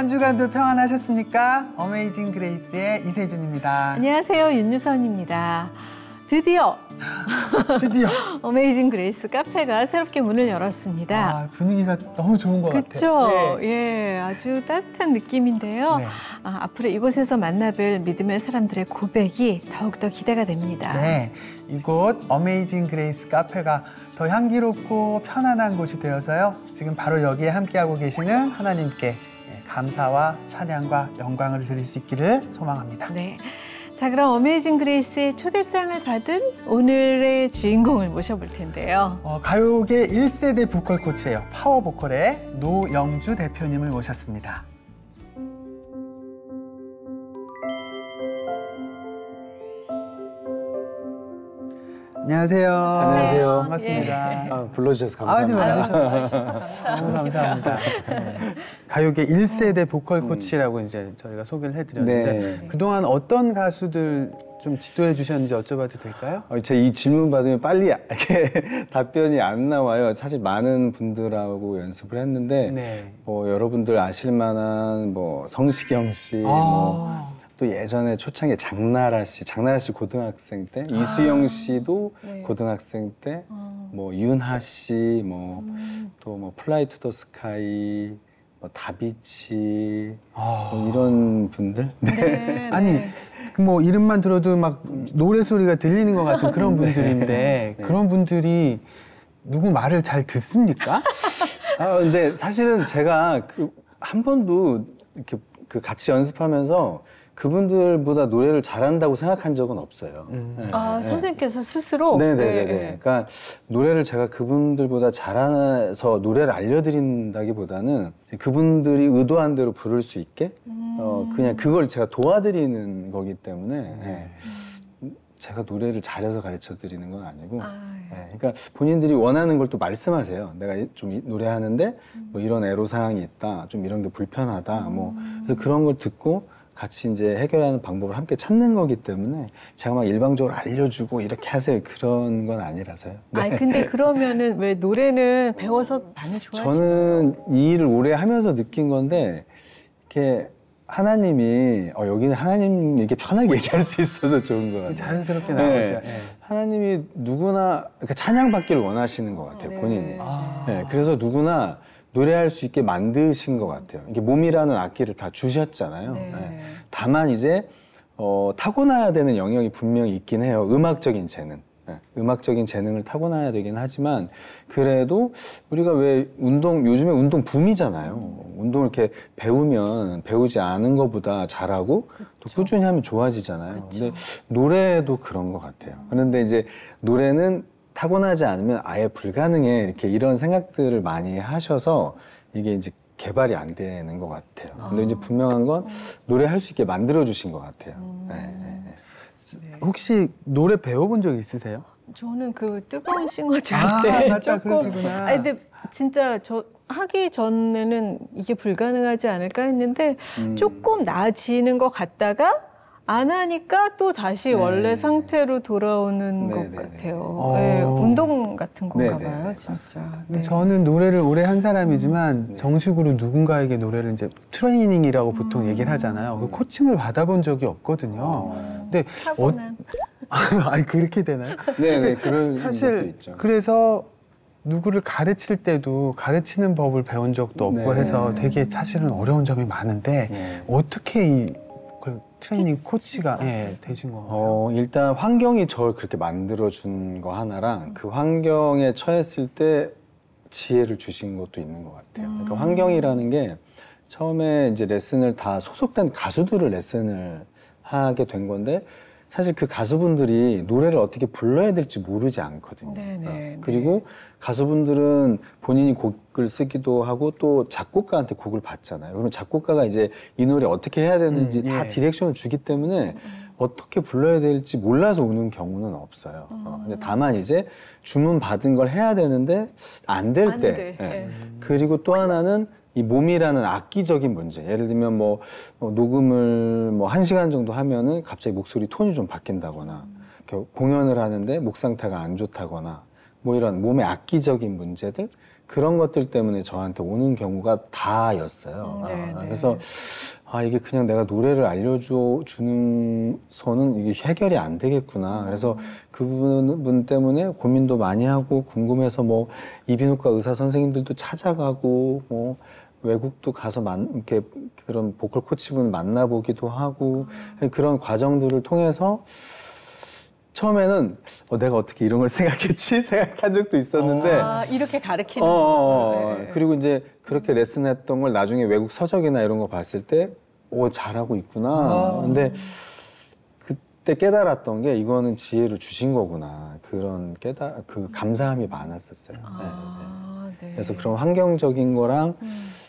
한 주간도 평안하셨습니까? 어메이징 그레이스의 이세준입니다. 안녕하세요, 윤유선입니다. 드디어 어메이징 그레이스 카페가 새롭게 문을 열었습니다. 분위기가 너무 좋은 것 같아요. 그렇죠? 네. 예, 아주 따뜻한 느낌인데요. 네. 앞으로 이곳에서 만나뵐 믿음의 사람들의 고백이 더욱더 기대가 됩니다. 네, 이곳 어메이징 그레이스 카페가 더 향기롭고 편안한 곳이 되어서요. 지금 바로 여기에 함께하고 계시는 하나님께 감사와 찬양과 영광을 드릴 수 있기를 소망합니다. 네. 자, 그럼 어메이징 그레이스의 초대장을 받은 오늘의 주인공을 모셔볼 텐데요. 가요계 1세대 보컬 코치예요. 파워 보컬의 노영주 대표님을 모셨습니다. 안녕하세요. 안녕하세요. 반갑습니다. 예. 불러주셔서 감사합니다. 너무 감사합니다. 네. 가요계 1세대 보컬 코치라고 이제 저희가 소개를 해드렸는데 네. 그동안 어떤 가수들 좀 지도해 주셨는지 여쭤봐도 될까요? 제 이 질문 받으면 빨리 이렇게 답변이 안 나와요. 사실 많은 분들하고 연습을 했는데 네. 뭐 여러분들 아실 만한 뭐 성시경 씨, 또 예전에 초창기 장나라 씨 고등학생 때, 이수영 씨도 네. 고등학생 때, 뭐 윤하 씨, 뭐 또 뭐 플라이 투 더 스카이, 뭐 다비치, 뭐 이런 분들. 네. 아니 뭐 이름만 들어도 막 노래 소리가 들리는 것 같은 그런 분들인데 네. 그런 분들이 누구 말을 잘 듣습니까? 근데 사실은 제가 한 번도 이렇게 같이 연습하면서 그분들보다 노래를 잘한다고 생각한 적은 없어요. 네, 선생님께서 스스로? 네네네. 그러니까 노래를 제가 그분들보다 잘해서 노래를 알려드린다기보다는 그분들이 의도한 대로 부를 수 있게 그냥 그걸 제가 도와드리는 거기 때문에 제가 노래를 잘해서 가르쳐 드리는 건 아니고 그러니까 본인들이 원하는 걸 또 말씀하세요. 내가 좀 노래하는데 뭐 이런 애로사항이 있다, 좀 이런 게 불편하다, 뭐 그래서 그런 걸 듣고 같이 이제 해결하는 방법을 함께 찾는 거기 때문에 제가 막 일방적으로 알려주고 이렇게 하세요 그런 건 아니라서요. 네. 근데 그러면은 왜 노래는 배워서 많이 좋아하시나요? 저는 이 일을 오래 하면서 느낀 건데 이렇게 하나님이 여기는 하나님 이렇게 편하게 얘기할 수 있어서 좋은 것 같아요. 자연스럽게 나오죠. 네. 하나님이 누구나 그러니까 찬양받기를 원하시는 것 같아요. 본인이. 네, 그래서 누구나 노래할 수 있게 만드신 것 같아요. 이게 몸이라는 악기를 다 주셨잖아요. 네. 다만 이제 타고나야 되는 영역이 분명히 있긴 해요. 음악적인 재능. 음악적인 재능을 타고나야 되긴 하지만 그래도 우리가 왜 요즘에 운동 붐이잖아요. 운동을 이렇게 배우면 배우지 않은 것보다 잘하고 또 꾸준히 하면 좋아지잖아요. 근데 노래도 그런 것 같아요. 그런데 이제 노래는 타고나지 않으면 아예 불가능해 이렇게 이런 생각들을 많이 하셔서 이게 이제 개발이 안 되는 것 같아요. 근데 이제 분명한 건 노래할 수 있게 만들어 주신 것 같아요. 혹시 노래 배워본 적 있으세요? 저는 그 뜨거운 싱어 줄 때 맞다, 그러시구나. 근데 진짜 저 하기 전에는 이게 불가능하지 않을까 했는데 조금 나아지는 것 같다가 안 하니까 또 다시 원래 상태로 돌아오는 것 같아요. 운동 같은 건가 봐요, 진짜. 저는 노래를 오래 한 사람이지만 정식으로 누군가에게 노래를 이제 트레이닝이라고 보통 얘기를 하잖아요. 그 코칭을 받아본 적이 없거든요. 근데 아니 그렇게 되나요? 네네, 그런 사실 것도 있죠. 그래서 누구를 가르칠 때도 가르치는 법을 배운 적도 없고 해서 되게 사실은 어려운 점이 많은데 어떻게 트레이닝 코치가 되신 건가요? 일단 환경이 저를 그렇게 만들어준 거 하나랑 그 환경에 처했을 때 지혜를 주신 것도 있는 것 같아요. 그러니까 환경이라는 게 처음에 이제 레슨을 다 소속된 가수들을 레슨을 하게 된 건데 사실 그 가수분들이 노래를 어떻게 불러야 될지 모르지 않거든요. 그리고 가수분들은 본인이 곡을 쓰기도 하고 또 작곡가한테 곡을 받잖아요. 그럼 작곡가가 이제 이 노래 어떻게 해야 되는지 다 디렉션을 주기 때문에 어떻게 불러야 될지 몰라서 오는 경우는 없어요. 근데 다만 이제 주문 받은 걸 해야 되는데 안 될 때. 그리고 또 하나는 이 몸이라는 악기적인 문제. 예를 들면 뭐 녹음을 뭐 1시간 정도 하면은 갑자기 목소리 톤이 좀 바뀐다거나 공연을 하는데 목 상태가 안 좋다거나 뭐 이런 몸의 악기적인 문제들 그런 것들 때문에 저한테 오는 경우가 다였어요. 네. 그래서 이게 그냥 내가 노래를 알려주는서는 이게 해결이 안 되겠구나. 그래서 그 부분 때문에 고민도 많이 하고 궁금해서 뭐 이비인후과 의사 선생님들도 찾아가고 뭐 외국도 가서 이렇게 그런 보컬 코치분 만나보기도 하고 그런 과정들을 통해서 처음에는 내가 어떻게 이런 걸 생각했지 생각한 적도 있었는데 이렇게 가르치는 네. 그리고 이제 그렇게 레슨했던 걸 나중에 외국 서적이나 이런 거 봤을 때 잘하고 있구나. 근데 그때 깨달았던 게 이거는 지혜를 주신 거구나. 그런 그 감사함이 많았었어요. 네. 그래서 그런 환경적인 거랑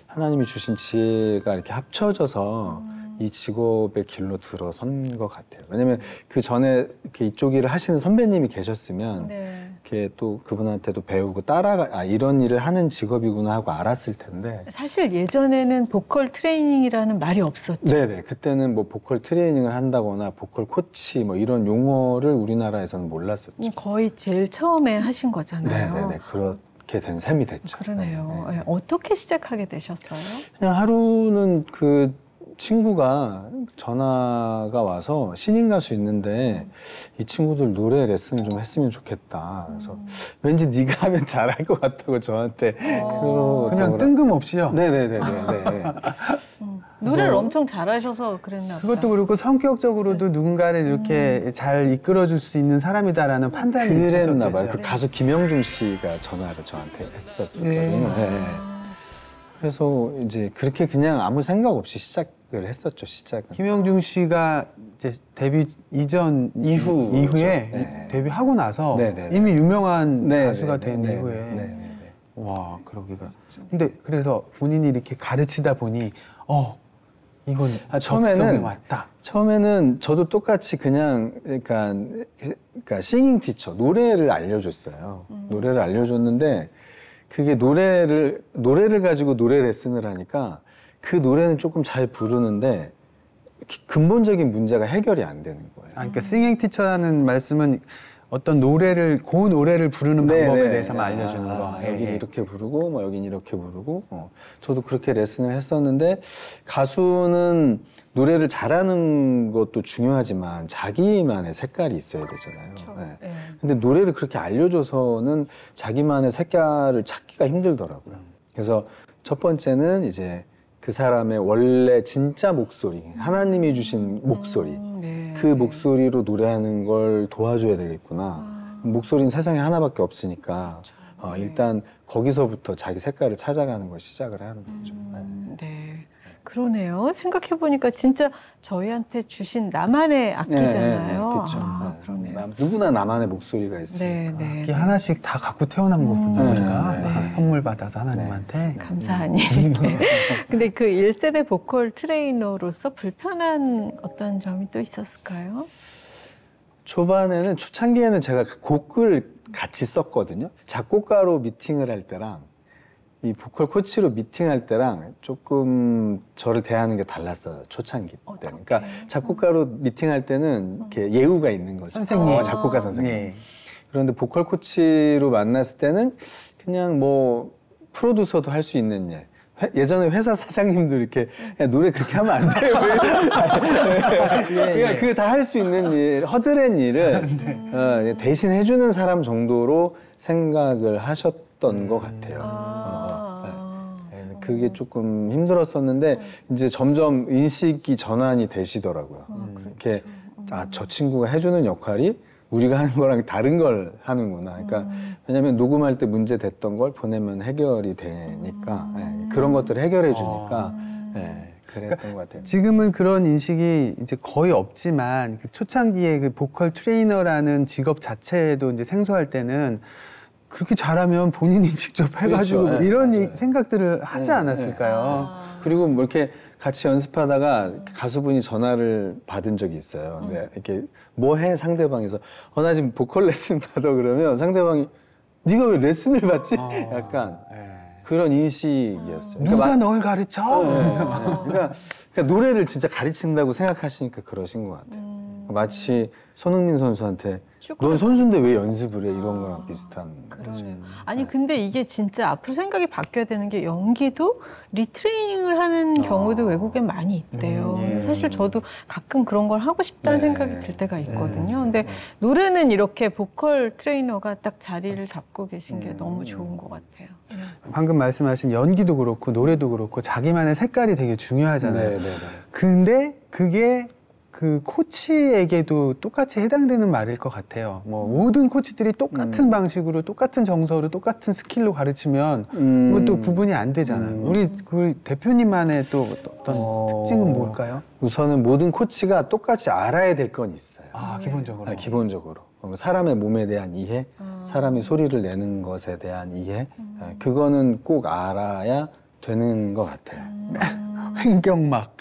하나님이 주신 지혜가 이렇게 합쳐져서 이 직업의 길로 들어선 것 같아요. 왜냐면 그 전에 이렇게 이쪽 일을 하시는 선배님이 계셨으면 이렇게 또 그분한테도 배우고 이런 일을 하는 직업이구나 하고 알았을 텐데. 사실 예전에는 보컬 트레이닝이라는 말이 없었죠. 네네. 그때는 뭐 보컬 트레이닝을 한다거나 보컬 코치 뭐 이런 용어를 우리나라에서는 몰랐었죠. 거의 제일 처음에 하신 거잖아요. 네네네. 그렇게 된 셈이 됐죠. 그러네요. 네. 어떻게 시작하게 되셨어요? 그냥 하루는 그 친구가 전화가 와서 신인 가수 있는데 이 친구들 노래 레슨 좀 했으면 좋겠다. 그래서 왠지 네가 하면 잘할 것 같다고 저한테 그냥 뜬금없이요? 네네네네. 노래를 엄청 잘하셔서 그랬나 보다. 그것도 그렇고 성격적으로도 누군가를 이렇게 잘 이끌어줄 수 있는 사람이다라는 판단이 그랬나 봐요. 있으셨겠죠. 그 가수 김영중 씨가 전화를 저한테 했었거든요. 네. 그래서 이제 그렇게 그냥 아무 생각 없이 시작을 했었죠. 시작은. 김영중 씨가 이제 데뷔 이후에 네. 데뷔하고 나서 네네네. 이미 유명한 네네네. 가수가 된 네네네. 이후에 네네네. 와 그러기가. 근데 그래서 본인이 이렇게 가르치다 보니 이건 적성에 맞다. 처음에는 저도 똑같이 그냥 그러니까 싱잉 티처 노래를 알려줬어요. 노래를 알려줬는데 그게 노래를 가지고 노래 레슨을 하니까 그 노래는 조금 잘 부르는데 근본적인 문제가 해결이 안 되는 거예요. 그러니까 싱잉 티처라는 말씀은 어떤 고 노래를 부르는 방법에 대해서만 알려주는 거. 여기는 이렇게 부르고, 뭐 여기는 이렇게 부르고. 저도 그렇게 레슨을 했었는데 가수는 노래를 잘하는 것도 중요하지만 자기만의 색깔이 있어야 되잖아요. 네. 근데 노래를 그렇게 알려줘서는 자기만의 색깔을 찾기가 힘들더라고요. 그래서 첫 번째는 이제 그 사람의 원래 진짜 목소리, 하나님이 주신 목소리, 그 목소리로 노래하는 걸 도와줘야 되겠구나. 목소리는 세상에 하나밖에 없으니까 일단 거기서부터 자기 색깔을 찾아가는 걸 시작을 하는 거죠. 네. 그러네요. 생각해보니까 진짜 저희한테 주신 나만의 악기잖아요. 그렇죠. 그러네요. 누구나 나만의 목소리가 있으니까. 악기 하나씩 다 갖고 태어난 거군요. 우리가 선물 받아서 하나님한테. 감사하니. 근데 그 1세대 보컬 트레이너로서 불편한 어떤 점이 또 있었을까요? 초반에는 초창기에는 제가 곡을 같이 썼거든요. 작곡가로 미팅을 할 때랑 이 보컬 코치로 미팅할 때랑 조금 저를 대하는 게 달랐어요. 초창기 때. 그러니까 작곡가로 미팅할 때는 이렇게 예우가 있는 거죠. 선생님. 작곡가 선생님. 그런데 보컬 코치로 만났을 때는 그냥 뭐 프로듀서도 할 수 있는 일. 예전에 회사 사장님도 이렇게 노래 그렇게 하면 안 돼요. 그러니까 그게 다 할 수 있는 일, 허드렛 일을 대신 해주는 사람 정도로 생각을 하셨던 것 같아요. 그게 조금 힘들었었는데 이제 점점 인식이 전환이 되시더라고요. 이렇게 저 친구가 해주는 역할이 우리가 하는 거랑 다른 걸 하는구나. 그러니까 왜냐하면 녹음할 때 문제 됐던 걸 보내면 해결이 되니까 그런 것들을 해결해 주니까 그랬던 것 같아요. 지금은 그런 인식이 이제 거의 없지만 그 초창기에 그 보컬 트레이너라는 직업 자체도 이제 생소할 때는 그렇게 잘하면 본인이 직접 해가지고 그렇죠. 이런 생각들을 하지 않았을까요? 그리고 뭐 이렇게 같이 연습하다가 가수분이 전화를 받은 적이 있어요. 근데 이렇게 뭐 해? 상대방에서 나 지금 보컬 레슨 받아 그러면 상대방이 네가 왜 레슨을 받지? 약간 그런 인식이었어요. 누가 널 가르쳐? 그러니까 노래를 진짜 가르친다고 생각하시니까 그러신 것 같아요. 마치 손흥민 선수한테 축구를 넌 선수인데 왜 연습을 해? 이런 거랑 비슷한 거죠. 그러네요. 아니 근데 이게 진짜 앞으로 생각이 바뀌어야 되는 게 연기도 리트레이닝을 하는 경우도 외국엔 많이 있대요. 근데 사실 저도 가끔 그런 걸 하고 싶다는 네. 생각이 들 때가 있거든요. 근데 노래는 이렇게 보컬 트레이너가 딱 자리를 잡고 계신 게 너무 좋은 것 같아요. 방금 말씀하신 연기도 그렇고 노래도 그렇고 자기만의 색깔이 되게 중요하잖아요. 네, 네, 네. 근데 그게 그 코치에게도 똑같이 해당되는 말일 것 같아요. 뭐 모든 코치들이 똑같은 방식으로 똑같은 정서로 똑같은 스킬로 가르치면 뭐 또 구분이 안 되잖아요. 우리 그 대표님만의 또 어떤 특징은 뭘까요? 우선은 모든 코치가 똑같이 알아야 될 건 있어요. 기본적으로. 기본적으로. 사람의 몸에 대한 이해, 사람이 소리를 내는 것에 대한 이해, 그거는 꼭 알아야 되는 것 같아요. 횡격막.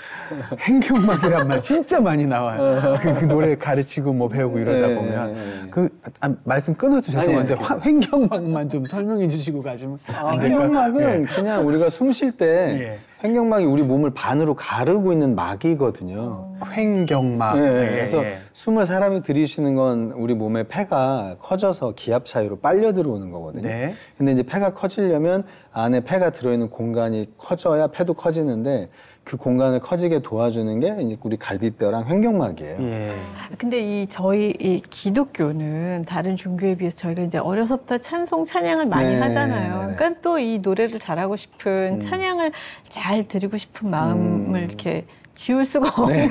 횡격막이란 말 진짜 많이 나와요. 그 노래 가르치고 뭐 배우고 이러다 네, 보면. 네. 말씀 끊어서 죄송한데 아니, 횡격막만 좀 설명해 주시고 가시면 안 될까요? 횡격막은 그냥 우리가 숨 쉴 때 횡격막이 우리 몸을 반으로 가르고 있는 막이거든요. 횡격막. 그래서 숨을 사람이 들이쉬는 건 우리 몸의 폐가 커져서 기압 차이로 빨려 들어오는 거거든요. 네. 근데 이제 폐가 커지려면 안에 폐가 들어있는 공간이 커져야 폐도 커지는데 그 공간을 커지게 도와주는 게 이제 우리 갈비뼈랑 횡격막이에요. 근데 저희 이 기독교는 다른 종교에 비해서 저희가 이제 어려서부터 찬송 찬양을 많이 네, 하잖아요. 네. 그러니까 또 이 노래를 잘하고 싶은 찬양을 잘 드리고 싶은 마음을 이렇게 지울 수가 없는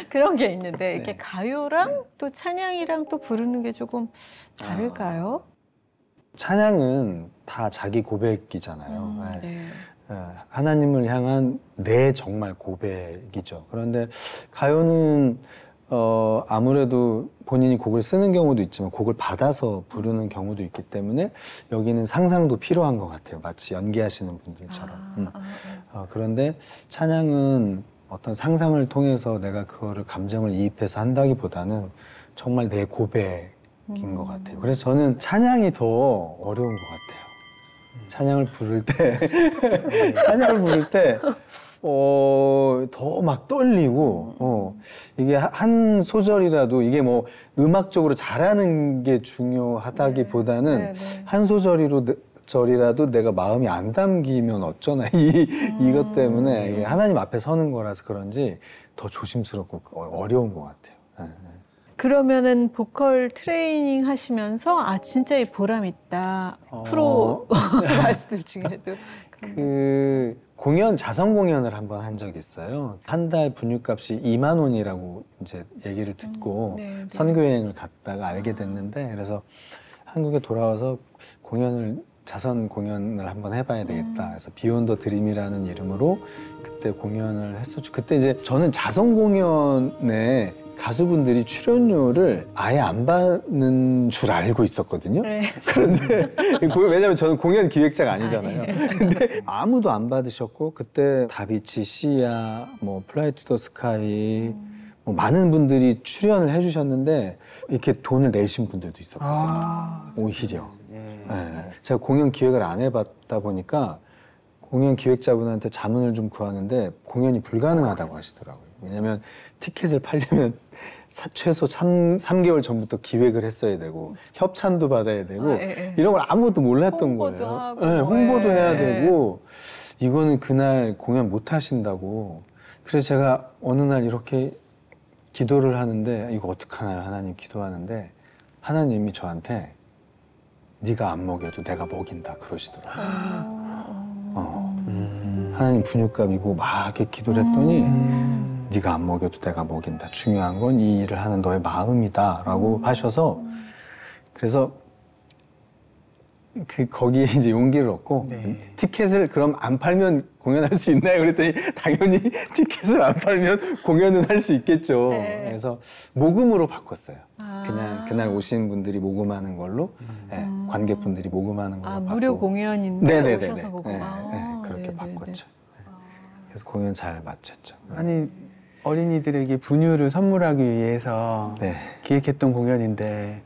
그런 게 있는데 이렇게 가요랑 또 찬양이랑 또 부르는 게 조금 다를까요? 찬양은 다 자기 고백이잖아요. 네. 하나님을 향한 내 정말 고백이죠. 그런데 가요는 아무래도 본인이 곡을 쓰는 경우도 있지만 곡을 받아서 부르는 경우도 있기 때문에 여기는 상상도 필요한 것 같아요. 마치 연기하시는 분들처럼. 그런데 찬양은 어떤 상상을 통해서 내가 그거를 감정을 이입해서 한다기보다는 정말 내 고백인 것 같아요. 그래서 저는 찬양이 더 어려운 것 같아요. 찬양을 부를 때 더 막 떨리고, 이게 한 소절이라도 이게 뭐 음악적으로 잘하는 게 중요하다기보다는 한 소절이라도 내가 마음이 안 담기면 어쩌나 이것 때문에 이게 하나님 앞에 서는 거라서 그런지 더 조심스럽고 어려운 것 같아요. 그러면은 보컬 트레이닝 하시면서 진짜 이 보람 있다. 프로 가수들 중에도 공연 자선 공연을 한번 한 적이 있어요. 한 달 분유값이 2만 원이라고 이제 얘기를 듣고 선교여행을 갔다가 알게 됐는데 그래서 한국에 돌아와서 자선 공연을 한번 해봐야 되겠다. 그래서 비욘 더 드림이라는 이름으로 그때 공연을 했었죠. 그때 이제 저는 자선 공연에 가수분들이 출연료를 아예 안 받는 줄 알고 있었거든요. 그런데 왜냐면 저는 공연 기획자가 아니잖아요. 근데 아무도 안 받으셨고 그때 다비치, 시아, 뭐 플라이 투 더 스카이 뭐 많은 분들이 출연을 해주셨는데 이렇게 돈을 내신 분들도 있었거든요. 오히려. 제가 공연 기획을 안 해봤다 보니까 공연 기획자분한테 자문을 좀 구하는데 공연이 불가능하다고 하시더라고요. 왜냐면 티켓을 팔려면 최소 3개월 전부터 기획을 했어야 되고 협찬도 받아야 되고 이런 걸 아무것도 몰랐던 홍보도 거예요. 하고, 홍보도 해야 되고 이거는 그날 공연 못 하신다고. 그래서 제가 어느 날 이렇게 기도를 하는데 이거 어떡하나요? 하나님 기도하는데 하나님이 저한테 네가 안 먹여도 내가 먹인다 그러시더라고요. 하나님 분유값이고 막 이렇게 기도를 했더니 네가 안 먹여도 내가 먹인다. 중요한 건 이 일을 하는 너의 마음이다 라고 하셔서 그래서 거기에 이제 용기를 얻고 티켓을 그럼 안 팔면 공연할 수 있나요? 그랬더니 당연히 티켓을 안 팔면 공연은 할 수 있겠죠. 그래서 모금으로 바꿨어요. 그날 오신 분들이 모금하는 걸로 관객분들이 모금하는 걸로 바꾸고 무료 공연인데 오셔서 모금. 그렇게 바꿨죠. 그래서 공연 잘 마쳤죠. 아니 어린이들에게 분유를 선물하기 위해서 기획했던 공연인데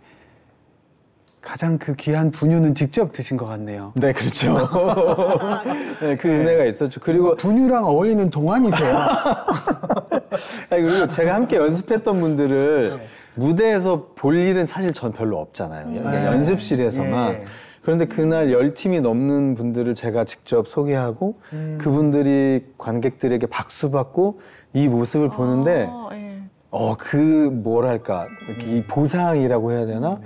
가장 그 귀한 분유는 직접 드신 것 같네요. 네, 그렇죠. 네, 그 은혜가 있었죠. 그리고 분유랑 어울리는 동안이세요. 그리고 제가 함께 연습했던 분들을 무대에서 볼 일은 사실 전 별로 없잖아요. 네. 연습실에서만. 예. 그런데 그날 10팀이 넘는 분들을 제가 직접 소개하고 그분들이 관객들에게 박수 받고 이 모습을 보는데 예. 그 뭐랄까 이 보상이라고 해야 되나?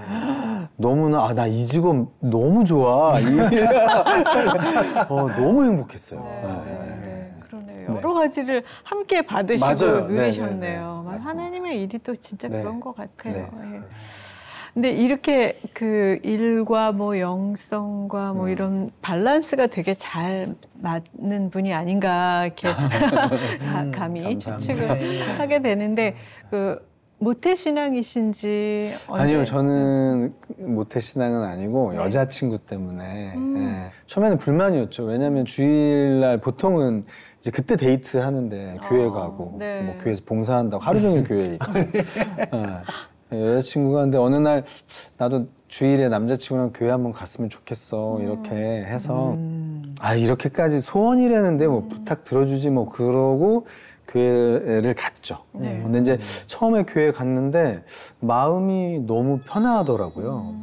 너무나 나 이 직업 너무 좋아. 너무 행복했어요. 네, 그러네요. 여러 가지를 함께 받으시고 맞아요. 누리셨네요. 네. 하나님의 일이 또 진짜 네. 그런 것 같아요. 네. 예. 근데 이렇게 그 일과 뭐 영성과 뭐 이런 밸런스가 되게 잘 맞는 분이 아닌가 이렇게 감히 감사합니다. 추측을 하게 되는데 그 모태신앙이신지 언제? 아니요, 저는 모태신앙은 아니고 여자친구 때문에 처음에는 불만이었죠. 왜냐하면 주일날 보통은 이제 그때 데이트 하는데 교회 가고 네. 뭐 교회에서 봉사한다고 하루 종일 교회에 있고 여자친구가 근데 어느 날 나도 주일에 남자친구랑 교회 한번 갔으면 좋겠어 이렇게 해서 이렇게까지 소원이라는데 뭐 부탁 들어주지 뭐 그러고 교회를 갔죠. 네. 근데 이제 처음에 교회 갔는데 마음이 너무 편하더라고요.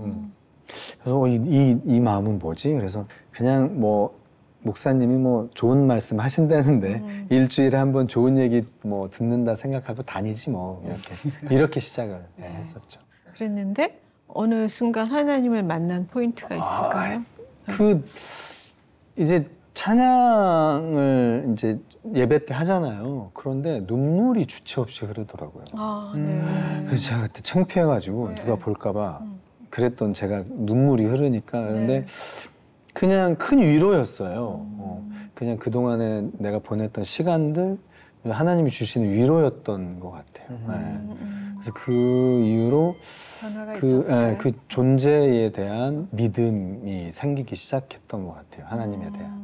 그래서 이 마음은 뭐지? 그래서 그냥 뭐 목사님이 뭐 좋은 말씀 하신다는데 일주일에 한번 좋은 얘기 뭐 듣는다 생각하고 다니지 뭐 이렇게 시작을 했었죠. 그랬는데 어느 순간 하나님을 만난 포인트가 있을까요? 이제 찬양을 이제 예배 때 하잖아요. 그런데 눈물이 주체 없이 흐르더라고요. 네. 그래서 제가 그때 창피해가지고 누가 볼까봐 그랬던 제가 눈물이 흐르니까 그런데 그냥 큰 위로였어요. 그냥 그동안에 내가 보냈던 시간들 하나님이 주시는 위로였던 것 같아요. 그래서 그 이후로 변화가 있었어요. 그 존재에 대한 믿음이 생기기 시작했던 것 같아요. 하나님에 대한.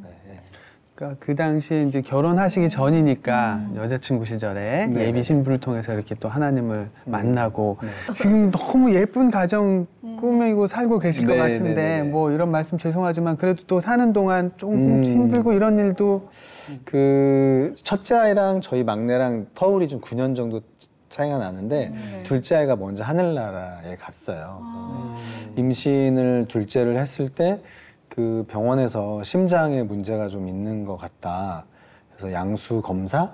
그러니까 그 당시에 이제 결혼하시기 전이니까 여자친구 시절에 네. 예비 신부를 통해서 이렇게 또 하나님을 만나고 지금 너무 예쁜 가정 꾸미고 살고 계실 것 네, 같은데 네, 네. 뭐 이런 말씀 죄송하지만 그래도 또 사는 동안 조금 힘들고 이런 일도 그 첫째 아이랑 저희 막내랑 터울이 좀 9년 정도 차이가 나는데 둘째 아이가 먼저 하늘나라에 갔어요. 임신을 둘째를 했을 때 그 병원에서 심장에 문제가 좀 있는 것 같다. 그래서 양수 검사,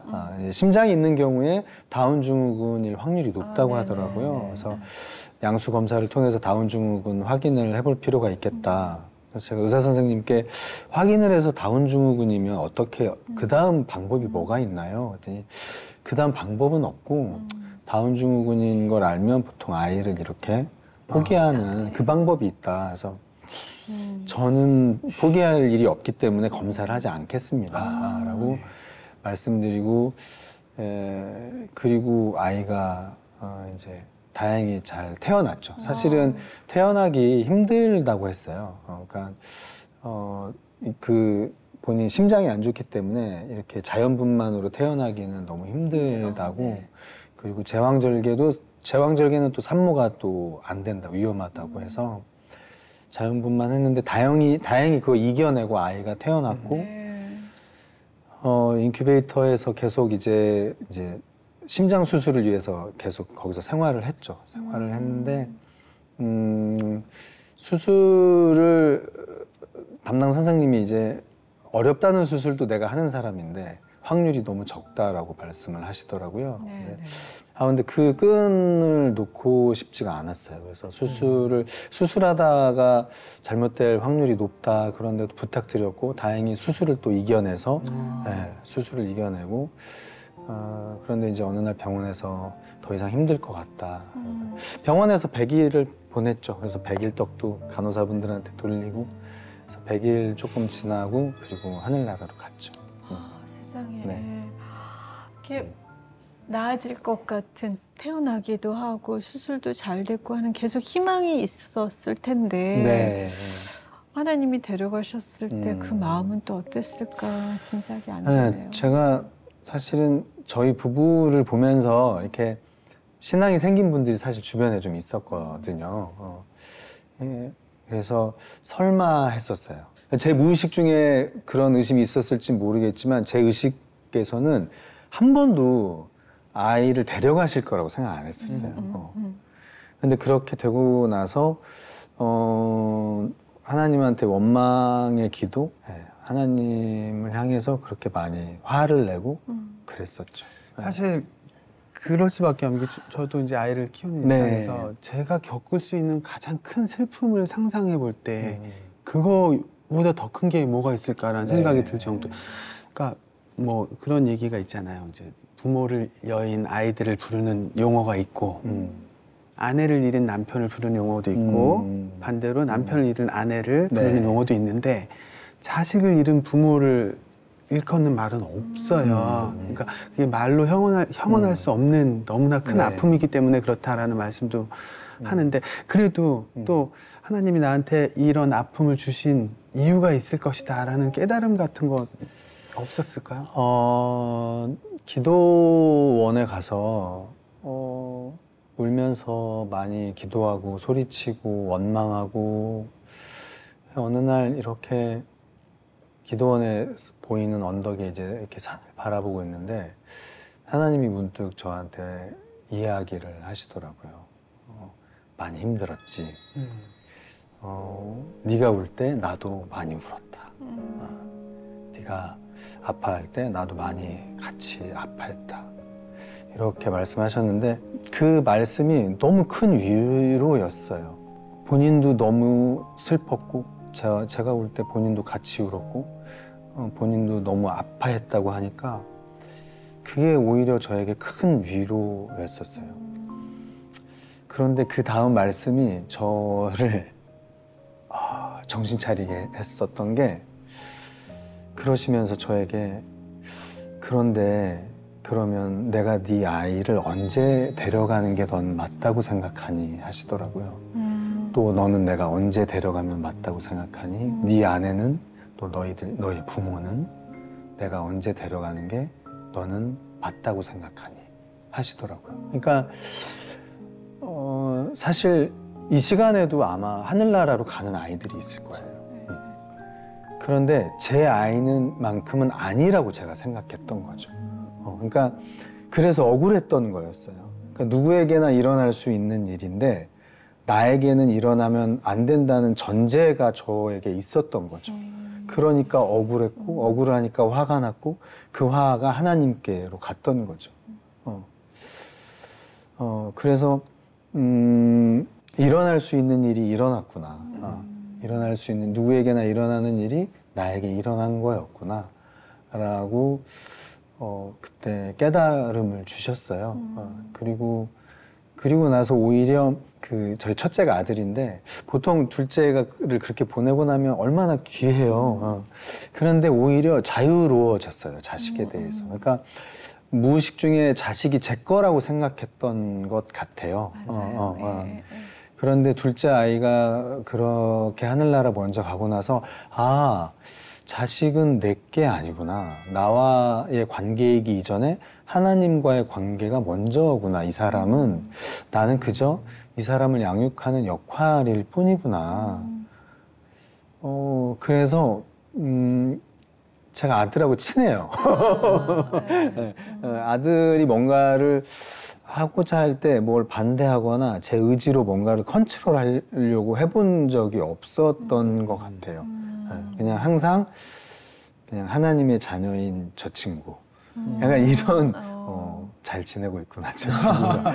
심장이 있는 경우에 다운 증후군일 확률이 높다고 하더라고요. 그래서 양수 검사를 통해서 다운 증후군 확인을 해볼 필요가 있겠다. 그래서 제가 의사 선생님께 확인을 해서 다운 증후군이면 어떻게 그 다음 방법이 뭐가 있나요? 그랬더니 그 다음 방법은 없고 다운 증후군인 걸 알면 보통 아이를 이렇게 포기하는 그 방법이 있다. 그래서 저는 포기할 일이 없기 때문에 검사를 하지 않겠습니다. 라고 말씀드리고, 그리고 아이가 이제 다행히 잘 태어났죠. 사실은 태어나기 힘들다고 했어요. 그러니까, 그 본인 심장이 안 좋기 때문에 이렇게 자연분만으로 태어나기는 너무 힘들다고, 그리고 제왕절개는 또 산모가 또 안 된다, 위험하다고 해서 자연분만 했는데 다행히 그거 이겨내고 아이가 태어났고 인큐베이터에서 계속 이제 심장 수술을 위해서 계속 거기서 생활을 했죠. 생활을 했는데 수술을 담당 선생님이 이제 어렵다는 수술도 내가 하는 사람인데 확률이 너무 적다라고 말씀을 하시더라고요. 근데 그 끈을 놓고 싶지가 않았어요. 그래서 수술하다가 잘못될 확률이 높다 그런데도 부탁드렸고 다행히 수술을 또 이겨내서 수술을 이겨내고 그런데 이제 어느 날 병원에서 더 이상 힘들 것 같다. 병원에서 100일을 보냈죠. 그래서 100일 떡도 간호사분들한테 돌리고 그래서 100일 조금 지나고 그리고 하늘나라로 갔죠. 세상에. 네. 이렇게 나아질 것 같은 태어나기도 하고 수술도 잘 됐고 하는 계속 희망이 있었을 텐데 네. 하나님이 데려가셨을 때 그 마음은 또 어땠을까 짐작이 안 되네요. 제가 사실은 저희 부부를 보면서 이렇게 신앙이 생긴 분들이 사실 주변에 좀 있었거든요. 그래서 설마 했었어요. 제 무의식 중에 그런 의심이 있었을지 모르겠지만 제 의식에서는 한 번도 아이를 데려가실 거라고 생각 안 했었어요. 근데 그렇게 되고 나서 하나님한테 원망의 기도, 하나님을 향해서 그렇게 많이 화를 내고 그랬었죠. 사실 그럴 수밖에 없는 게 저도 이제 아이를 키우는 네. 입장에서 제가 겪을 수 있는 가장 큰 슬픔을 상상해 볼 때 그거보다 더 큰 게 뭐가 있을까라는 생각이 들 정도. 그러니까 뭐 그런 얘기가 있잖아요. 이제 부모를 여인 아이들을 부르는 용어가 있고 아내를 잃은 남편을 부르는 용어도 있고 반대로 남편을 잃은 아내를 부르는 용어도 있는데 자식을 잃은 부모를 일컫는 말은 없어요. 그러니까 그게 말로 형언할 수 없는 너무나 큰 아픔이기 때문에 그렇다라는 말씀도 하는데 그래도 또 하나님이 나한테 이런 아픔을 주신 이유가 있을 것이다라는 깨달음 같은 거 없었을까요? 기도원에 가서 울면서 많이 기도하고 소리치고 원망하고 어느 날 이렇게 기도원에 보이는 언덕에 이제 이렇게 산을 바라보고 있는데 하나님이 문득 저한테 이야기를 하시더라고요. 많이 힘들었지. 네가 울 때 나도 많이 울었다. 네가 아파할 때 나도 많이 같이 아파했다. 이렇게 말씀하셨는데 그 말씀이 너무 큰 위로였어요. 본인도 너무 슬펐고 제가 울 때 본인도 같이 울었고 본인도 너무 아파했다고 하니까 그게 오히려 저에게 큰 위로였었어요. 그런데 그 다음 말씀이 저를 정신 차리게 했었던 게 그러시면서 저에게 그런데 그러면 내가 네 아이를 언제 데려가는 게 넌 맞다고 생각하니 하시더라고요. 또 너는 내가 언제 데려가면 맞다고 생각하니? 네 아내는 또 너의 부모는 내가 언제 데려가는 게 너는 맞다고 생각하니? 하시더라고요. 그러니까 사실 이 시간에도 아마 하늘나라로 가는 아이들이 있을 거예요. 그런데 제 아이는 만큼은 아니라고 제가 생각했던 거죠. 그러니까 그래서 억울했던 거였어요. 그러니까 누구에게나 일어날 수 있는 일인데 나에게는 일어나면 안 된다는 전제가 저에게 있었던 거죠. 그러니까 억울했고 억울하니까 화가 났고 그 화가 하나님께로 갔던 거죠. 그래서 일어날 수 있는 일이 일어났구나. 일어날 수 있는 누구에게나 일어나는 일이 나에게 일어난 거였구나 라고 그때 깨달음을 주셨어요. 그리고 나서 오히려 저희 첫째가 아들인데 보통 둘째를 그렇게 보내고 나면 얼마나 귀해요. 그런데 오히려 자유로워졌어요. 자식에 대해서. 그러니까 무의식 중에 자식이 제 거라고 생각했던 것 같아요. 그런데 둘째 아이가 그렇게 하늘나라 먼저 가고 나서 자식은 내게 아니구나. 나와의 관계이기 이전에 하나님과의 관계가 먼저구나. 이 사람은 나는 그저 이 사람을 양육하는 역할일 뿐이구나. 그래서 제가 아들하고 친해요. 아들이 뭔가를 하고자 할 때 뭘 반대하거나 제 의지로 뭔가를 컨트롤하려고 해본 적이 없었던 것 같아요. 그냥 항상 그냥 하나님의 자녀인 저 친구. 약간 이런 잘 지내고 있구나 저 친구가.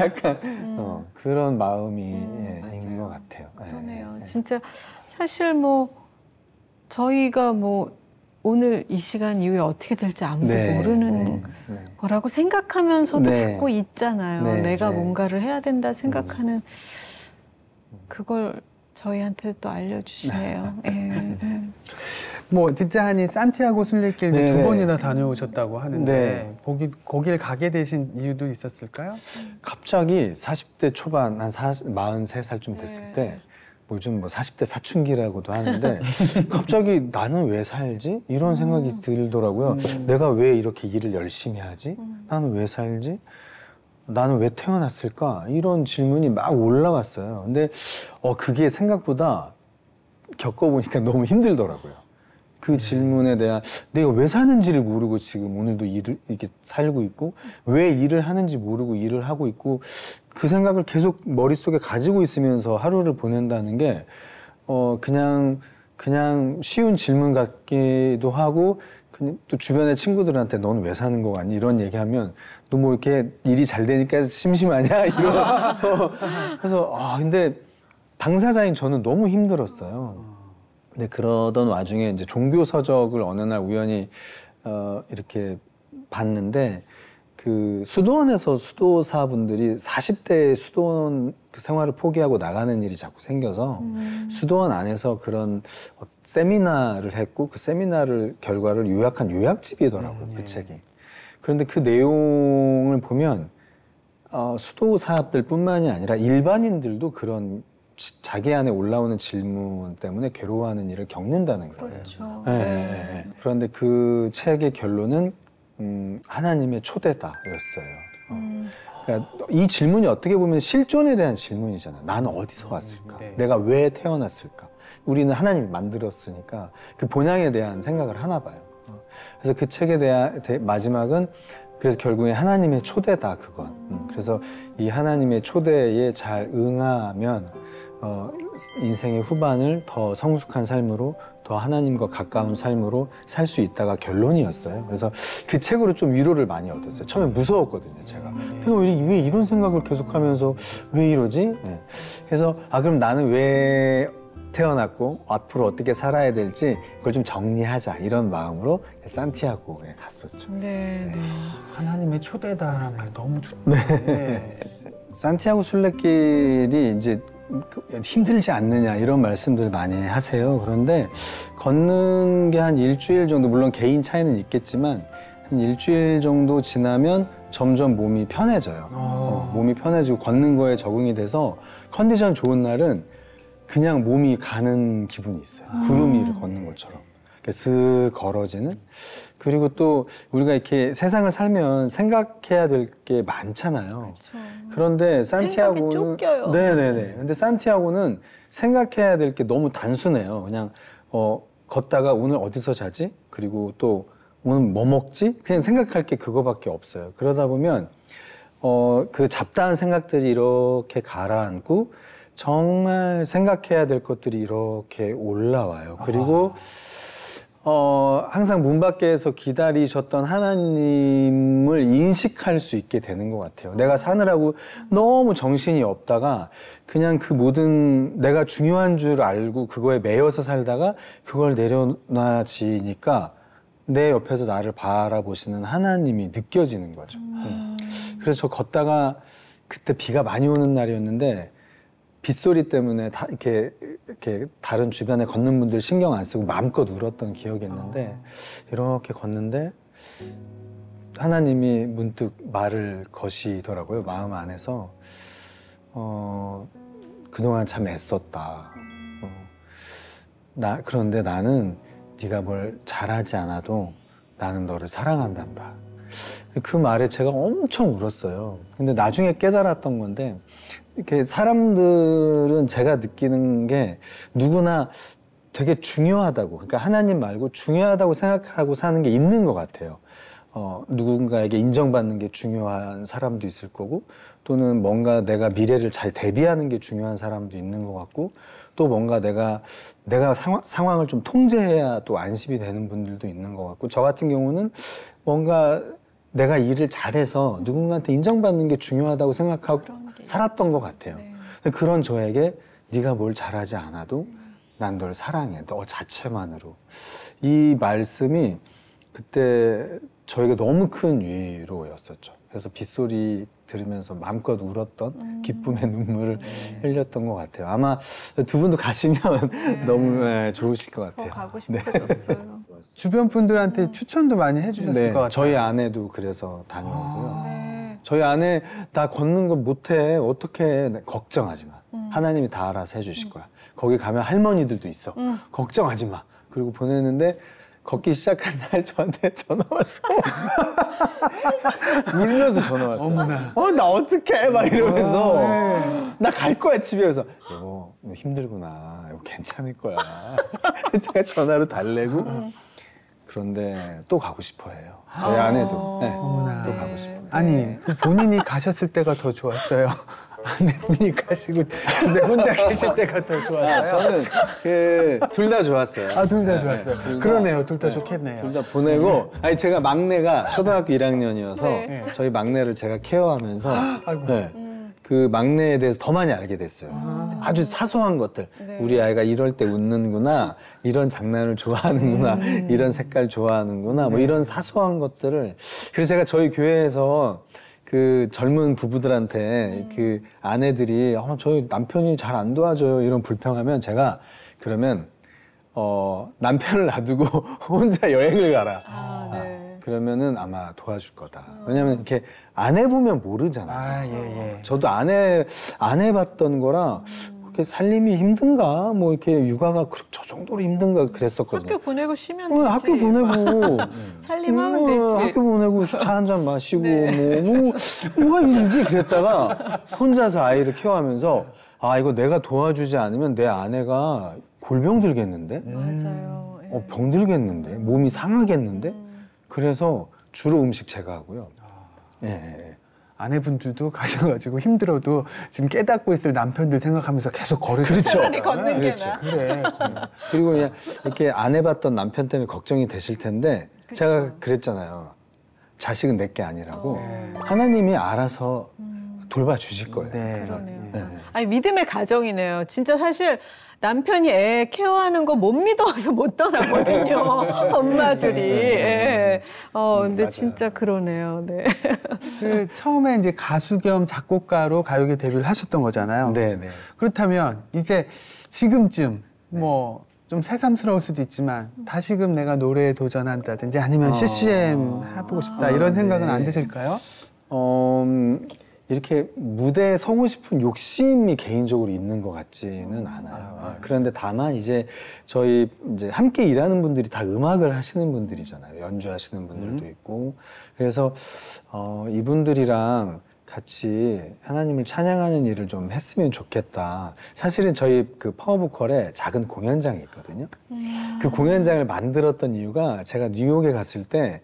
약간 그런 마음이 있는 것 같아요. 그러네요. 진짜 사실 뭐 저희가 뭐 오늘 이 시간 이후에 어떻게 될지 아무도 모르는 거라고 생각하면서도 자꾸 있잖아요. 내가 뭔가를 해야 된다 생각하는 그걸 저희한테 또 알려주시네요. 뭐 듣자 하니 산티아고 순례길도 두 번이나 다녀오셨다고 하는데 거길 가게 되신 이유도 있었을까요? 갑자기 40대 초반 한 43살쯤 됐을 때 요즘 40대 사춘기라고도 하는데 갑자기 나는 왜 살지? 이런 생각이 들더라고요. 내가 왜 이렇게 일을 열심히 하지? 나는 왜 살지? 나는 왜 태어났을까? 이런 질문이 막 올라왔어요. 근데 그게 생각보다 겪어보니까 너무 힘들더라고요. 그 질문에 대한 내가 왜 사는지를 모르고 지금 오늘도 이렇게 살고 있고 왜 일을 하는지 모르고 일을 하고 있고 그 생각을 계속 머릿속에 가지고 있으면서 하루를 보낸다는 게 그냥 쉬운 질문 같기도 하고 또 주변의 친구들한테 넌 왜 사는 거 같니? 이런 얘기하면 너 뭐 이렇게 일이 잘 되니까 심심하냐? 이런 그래서 근데 당사자인 저는 너무 힘들었어요. 근데 그러던 와중에 이제 종교 서적을 어느 날 우연히 이렇게 봤는데 그 수도원에서 수도사분들이 40대 수도원 그 생활을 포기하고 나가는 일이 자꾸 생겨서 수도원 안에서 그런 세미나를 했고 그 세미나를 결과를 요약한 요약집이더라고요. 그 책이. 그런데 그 내용을 보면 수도사업들뿐만이 아니라 일반인들도 그런 자기 안에 올라오는 질문 때문에 괴로워하는 일을 겪는다는 거예요. 그렇죠. 네. 그런데 그 책의 결론은 하나님의 초대다였어요. 그러니까 이 질문이 어떻게 보면 실존에 대한 질문이잖아요. 나는 어디서 왔을까? 내가 왜 태어났을까? 우리는 하나님이 만들었으니까 그 본향에 대한 생각을 하나 봐요. 그래서 그 책에 대한 마지막은 그래서 결국에 하나님의 초대다 그건. 그래서 이 하나님의 초대에 잘 응하면 인생의 후반을 더 성숙한 삶으로 더 하나님과 가까운 삶으로 살 수 있다가 결론이었어요. 그래서 그 책으로 좀 위로를 많이 얻었어요. 처음에 무서웠거든요, 제가. 내가 왜 이런 생각을 계속하면서 왜 이러지? 네. 그래서 그럼 나는 왜 태어났고 앞으로 어떻게 살아야 될지 그걸 좀 정리하자 이런 마음으로 산티아고에 갔었죠. 네. 하나님의 초대다라는 말 너무 좋다. 네. 산티아고 순례길이 이제 힘들지 않느냐 이런 말씀들 많이 하세요. 그런데 걷는 게 한 일주일 정도, 물론 개인 차이는 있겠지만 한 일주일 정도 지나면 점점 몸이 편해져요. 몸이 편해지고 걷는 거에 적응이 돼서 컨디션 좋은 날은 그냥 몸이 가는 기분이 있어요. 구름 위를 걷는 것처럼. 슥 걸어지는. 그리고 또 우리가 이렇게 세상을 살면 생각해야 될 게 많잖아요. 그렇죠. 그런데 산티아고는 생각이 쫓겨요. 네네네. 근데 산티아고는 생각해야 될 게 너무 단순해요. 그냥 걷다가 오늘 어디서 자지? 그리고 또 오늘 뭐 먹지? 그냥 생각할 게 그거밖에 없어요. 그러다 보면 그 잡다한 생각들이 이렇게 가라앉고 정말 생각해야 될 것들이 이렇게 올라와요. 그리고 항상 문 밖에서 기다리셨던 하나님을 인식할 수 있게 되는 것 같아요. 내가 사느라고 너무 정신이 없다가 그냥 그 모든 내가 중요한 줄 알고 그거에 매여서 살다가 그걸 내려놔지니까 내 옆에서 나를 바라보시는 하나님이 느껴지는 거죠. 그래서 저 걷다가 그때 비가 많이 오는 날이었는데 빗소리 때문에 이렇게 다른 주변에 걷는 분들 신경 안 쓰고 마음껏 울었던 기억이 있는데 이렇게 걷는데 하나님이 문득 말을 거시더라고요. 마음 안에서 그동안 참 애썼다. 그런데 나는 네가 뭘 잘하지 않아도 나는 너를 사랑한단다. 그 말에 제가 엄청 울었어요. 근데 나중에 깨달았던 건데 이렇게 사람들은 제가 느끼는 게 누구나 되게 중요하다고, 그러니까 하나님 말고 중요하다고 생각하고 사는 게 있는 것 같아요. 누군가에게 인정받는 게 중요한 사람도 있을 거고, 또는 뭔가 내가 미래를 잘 대비하는 게 중요한 사람도 있는 것 같고, 또 뭔가 내가 상황을 좀 통제해야 또 안심이 되는 분들도 있는 것 같고, 저 같은 경우는 뭔가 내가 일을 잘해서 누군가한테 인정받는 게 중요하다고 생각하고 살았던 것 같아요. 네. 그런 저에게 네가 뭘 잘하지 않아도 난 널 사랑해. 너 자체만으로. 이 말씀이 그때 저에게 너무 큰 위로였었죠. 그래서 빗소리 들으면서 마음껏 울었던 기쁨의 눈물을 흘렸던 것 같아요. 아마 두 분도 가시면 너무 좋으실 것 같아요. 가고 싶어졌어요. 주변 분들한테 추천도 많이 해주셨을 것 같아요. 저희 아내도 그래서 다녀오고요. 저희 아내 나 걷는 거 못해. 어떻게 걱정하지 마. 하나님이 다 알아서 해주실 거야. 거기 가면 할머니들도 있어. 걱정하지 마. 그리고 보냈는데 걷기 시작한 날 저한테 전화 왔어. 울면서 전화 왔어요. 어머나. 나 어떡해 막 이러면서 네. 나 갈 거야 집에. 그래서 여보 너 힘들구나. 여보 괜찮을 거야. 제가 전화로 달래고 그런데 또 가고 싶어해요. 저희 아내도. 네. 어머나. 또 가고 싶어요. 아니 그 본인이 가셨을 때가 더 좋았어요. 아내분이 가시고 집에 혼자 계실 때가 더 좋았어요. 저는 둘 다 좋았어요. 아, 둘 다 네, 좋았어요. 둘 다. 그러네요. 둘 다 좋겠네요. 둘 다 보내고 아니 제가 막내가 초등학교 1학년이어서 네. 저희 막내를 제가 케어하면서 아이고. 네, 그 막내에 대해서 더 많이 알게 됐어요. 아주 사소한 것들. 네. 우리 아이가 이럴 때 웃는구나. 이런 장난을 좋아하는구나. 이런 색깔 좋아하는구나. 뭐 이런 사소한 것들을. 그래서 제가 저희 교회에서 그 젊은 부부들한테 그 아내들이 저희 남편이 잘 안 도와줘요 이런 불평하면 제가 그러면 남편을 놔두고 혼자 여행을 가라. 네. 그러면은 아마 도와줄 거다. 왜냐면 이렇게 안 해보면 모르잖아요. 아, 예, 예. 저도 안 해봤던 거라 그렇게 살림이 힘든가 뭐 이렇게 육아가 저 정도로 힘든가 그랬었거든요. 학교 보내고 쉬면 되지. 학교 보내고 살림하면 되지. 학교 보내고 차 한 잔 마시고 네. 뭐가 힘든지 그랬다가 혼자서 아이를 케어하면서 이거 내가 도와주지 않으면 내 아내가 골병 들겠는데 맞아요. 예. 병 들겠는데 몸이 상하겠는데 그래서 주로 음식 제가 하고요. 예. 아내분들도 가셔가지고 힘들어도 지금 깨닫고 있을 남편들 생각하면서 계속 걸으시죠. 그렇죠. 차라리 걷는 게 그렇죠. 나아. 그래. 그리고 그냥 이렇게 안 해봤던 남편 때문에 걱정이 되실 텐데 제가 그랬잖아요. 자식은 내게 아니라고 하나님이 알아서 돌봐주실 거예요. 네. 그러네요. 네. 아니 믿음의 가정이네요. 진짜 사실 남편이 애 케어하는 거 못 믿어서 못 떠나거든요. 엄마들이. 예. 근데 맞아요. 진짜 그러네요. 네. 그 처음에 이제 가수 겸 작곡가로 가요계 데뷔를 하셨던 거잖아요. 네네. 그렇다면 이제 지금쯤 뭐 좀 새삼스러울 수도 있지만 다시금 내가 노래에 도전한다든지 아니면 CCM 해보고 싶다 이런 생각은 안 드실까요? 이렇게 무대에 서고 싶은 욕심이 개인적으로 있는 것 같지는 않아요. 그런데 다만 이제 저희 이제 함께 일하는 분들이 다 음악을 하시는 분들이잖아요. 연주하시는 분들도 있고. 그래서 이분들이랑 같이 하나님을 찬양하는 일을 좀 했으면 좋겠다. 사실은 저희 그 파워보컬에 작은 공연장이 있거든요. 그 공연장을 만들었던 이유가 제가 뉴욕에 갔을 때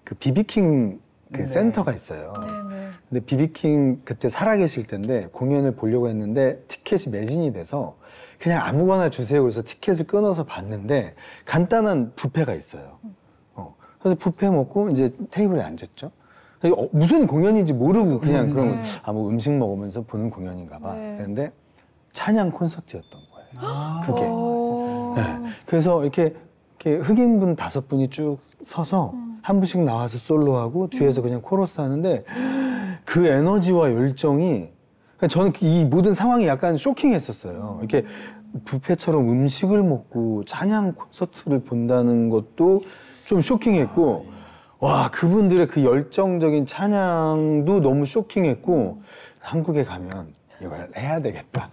그 비비킹 그 센터가 있어요. 네네. 근데 비비킹 그때 살아계실 때인데 공연을 보려고 했는데 티켓이 매진이 돼서 그냥 아무거나 주세요. 그래서 티켓을 끊어서 봤는데 간단한 뷔페가 있어요. 그래서 뷔페 먹고 이제 테이블에 앉았죠. 무슨 공연인지 모르고 그냥 그런 뭐 음식 먹으면서 보는 공연인가 봐. 네. 그런데 찬양 콘서트였던 거예요. 그게. 네. 그래서 이렇게 흑인분 5분이 쭉 서서 한 분씩 나와서 솔로하고 뒤에서 그냥 코러스 하는데 그 에너지와 열정이 저는 이 모든 상황이 약간 쇼킹했었어요. 이렇게 뷔페처럼 음식을 먹고 찬양 콘서트를 본다는 것도 좀 쇼킹했고 와 그분들의 그 열정적인 찬양도 너무 쇼킹했고 한국에 가면 이걸 해야 되겠다.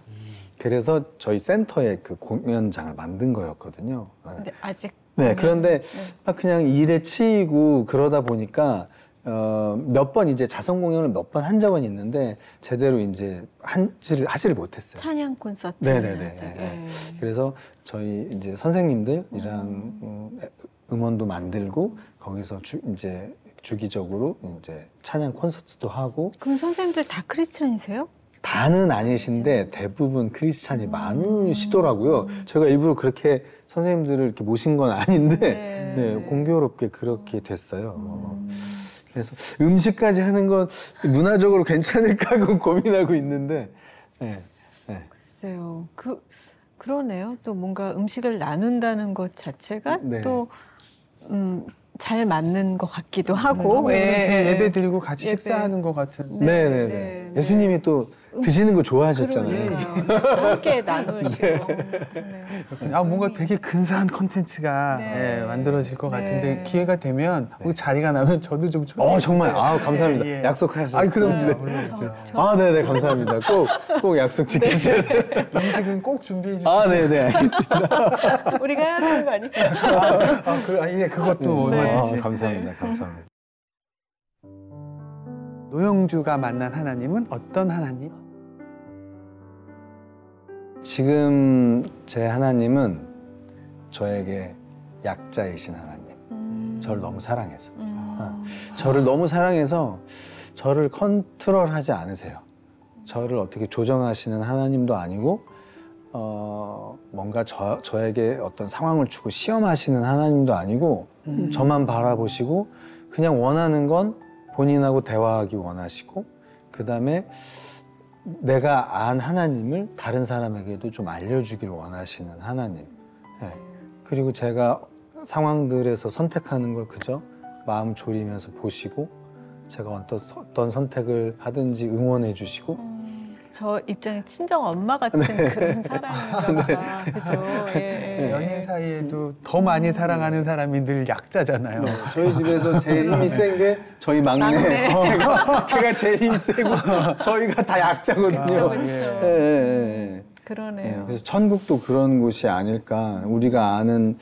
그래서 저희 센터에 그 공연장을 만든 거였거든요. 근데 아직 네, 그런데 막 그냥 일에 치이고 그러다 보니까 몇 번 이제 자선 공연을 몇 번 한 적은 있는데 제대로 이제 하지를 못했어요. 찬양 콘서트. 네네네. 아직. 네. 그래서 저희 이제 선생님들이랑 음원도 만들고 거기서 이제 주기적으로 이제 찬양 콘서트도 하고. 그럼 선생님들 다 크리스찬이세요? 다는 아니신데 대부분 크리스찬이 많으시더라고요. 저희가 일부러 그렇게 선생님들을 이렇게 모신 건 아닌데 네, 공교롭게 그렇게 됐어요. 그래서 음식까지 하는 건 문화적으로 괜찮을까 하고 고민하고 있는데 네, 네. 글쎄요. 그러네요. 또 뭔가 음식을 나눈다는 것 자체가 네. 또 잘 맞는 것 같기도 하고. 예배 드리고 같이 예배. 식사하는 것 같은. 네네네. 네. 예수님이 또 드시는 거 좋아하셨잖아요. 그러니까요. 함께 나누시고. 네. 뭔가 되게 근사한 콘텐츠가 네. 만들어질 것 같은데 네. 기회가 되면 혹시 자리가 나면 저도 좀 정말. 감사합니다. 예. 약속하셨어요. 그럼요. 네. 물론이죠. 네네, 감사합니다. 꼭 약속 지키셔야 돼요. 음식은 꼭 준비해 주시고. 네네, 알겠습니다. 우리가 해야 되는 거 아니에요? 그것도 얼마든지. 감사합니다. 감사합니다. 노영주가 만난 하나님은 어떤 하나님? 지금 제 하나님은 저에게 약자이신 하나님. 저를 너무 사랑해서. 저를 너무 사랑해서 저를 컨트롤하지 않으세요. 저를 어떻게 조정하시는 하나님도 아니고 뭔가 저에게 어떤 상황을 주고 시험하시는 하나님도 아니고 저만 바라보시고 그냥 원하는 건 본인하고 대화하기 원하시고 그다음에 내가 안 하나님을 다른 사람에게도 좀 알려주길 원하시는 하나님. 네. 그리고 제가 상황들에서 선택하는 걸 그저 마음 졸이면서 보시고 제가 어떤 선택을 하든지 응원해 주시고 저 입장에 친정 엄마 같은 그런 사람인가 봐. 그죠? 예. 연인 사이에도 더 많이 사랑하는 사람이 늘 약자잖아요. 네, 저희 집에서 제일 힘이 센 게 저희 막내. 걔가 제일 힘이 세고 저희가 다 약자거든요. 그렇죠. 그러네요. 그래서 천국도 그런 곳이 아닐까. 우리가 아는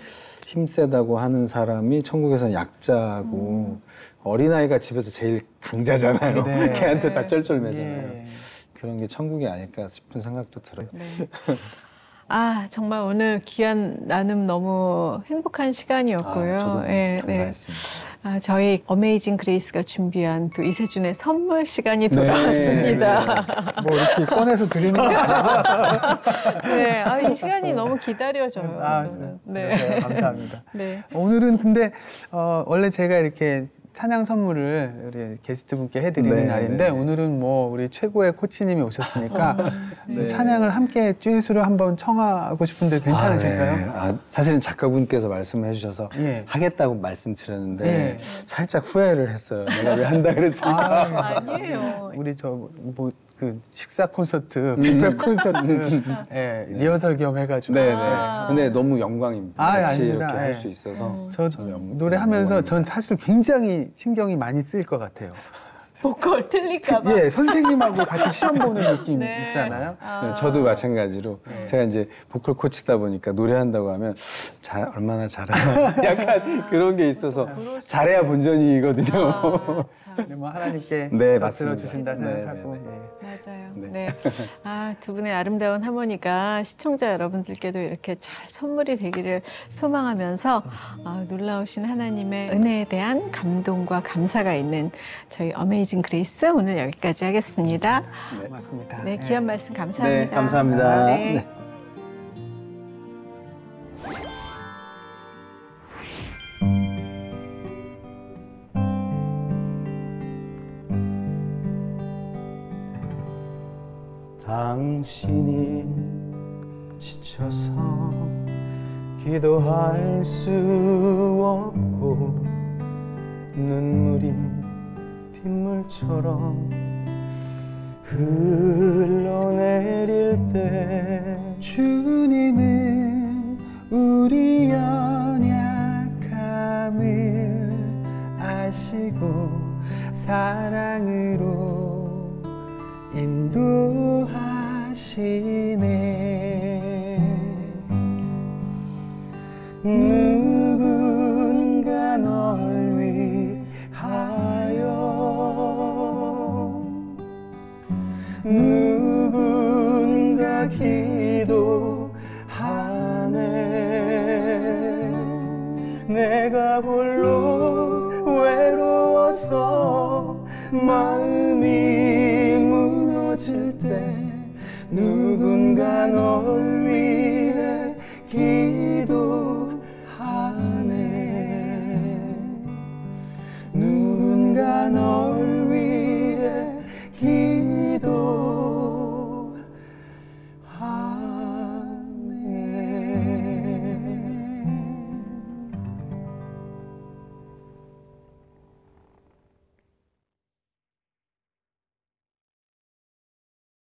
힘세다고 하는 사람이 천국에서는 약자고 어린아이가 집에서 제일 강자잖아요. 네. 걔한테 다 쩔쩔매잖아요. 예. 그런 게 천국이 아닐까 싶은 생각도 들어요. 네. 아, 정말 오늘 귀한 나눔 너무 행복한 시간이었고요. 저도 예, 감사했습니다. 아, 저희 어메이징 그레이스가 준비한 또 이세준의 선물 시간이 돌아왔습니다. 뭐 이렇게 꺼내서 드리는 거 아니고. 네, 아, 이 시간이 너무 기다려져요. 네. 감사합니다. 네. 오늘은 근데 원래 제가 이렇게 찬양 선물을 우리 게스트분께 해드리는 네, 날인데 네. 오늘은 뭐 우리 최고의 코치님이 오셨으니까 찬양을 함께 듀엣으로 한번 청하고 싶은데 괜찮으실까요? 사실은 작가분께서 말씀해 주셔서 예. 하겠다고 말씀드렸는데 예. 살짝 후회를 했어요. 내가 왜 한다 그랬을까? 아니에요. 우리 그 식사 콘서트, 뷔페 콘서트 리허설 겸 해가지고 네네. 근데 너무 영광입니다. 같이 아닙니다. 이렇게 할 수 있어서. 저 저는 노래하면서 전 사실 굉장히 신경이 많이 쓰일 것 같아요. 보컬 틀릴까 봐. 예, 선생님하고 같이 시험 보는 느낌 네. 있잖아요. 네, 저도 마찬가지로 제가 이제 보컬 코치다 보니까 노래한다고 하면 얼마나 잘하나 약간 그런 게 있어서 잘해야 본전이거든요. 네, 뭐 하나님께 네, 들어주신다 맞습니다. 생각하고. 네, 네, 네. 맞아요. 네. 네. 아, 두 분의 아름다운 하모니가 시청자 여러분들께도 이렇게 잘 선물이 되기를 소망하면서 놀라우신 하나님의 은혜에 대한 감동과 감사가 있는 저희 어메이징 그레이스 오늘 여기까지 하겠습니다. 네, 고맙습니다. 네, 귀한 말씀 감사합니다. 네, 감사합니다. 네. 네. 당신이 지쳐서 기도할 수 없고 눈물이 빗물처럼 흘러내릴 때 주님은 우리 연약함을 아시고 사랑으로 인도하시네. 누군가 널 위하여 누군가 기도하네. 내가 홀로 외로워서 마음이 무너질 때 누군가 널